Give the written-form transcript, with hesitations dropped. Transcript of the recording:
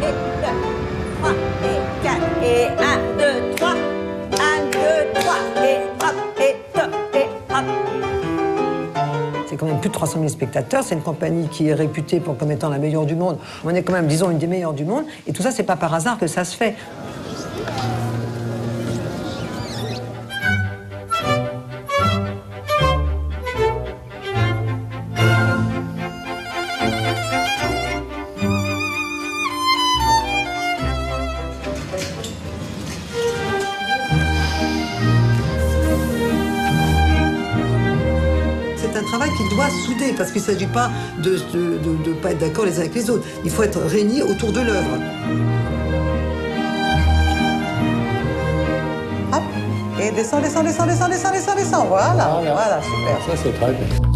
et 2, 3, et 4, et 1, 2, 3. 1, 2, 3, et hop, et 2, et hop. C'est quand même plus de 300 000 spectateurs. C'est une compagnie qui est réputée comme étant la meilleure du monde. On est quand même, disons, une des meilleures du monde. Et tout ça, c'est pas par hasard que ça se fait. C'est un travail qui doit souder, parce qu'il ne s'agit pas de ne pas être d'accord les uns avec les autres. Il faut être réunis autour de l'œuvre. Hop, et descend, descend, descend, descend, descend, descend, descend. Voilà, voilà, super. Ça, c'est très bien.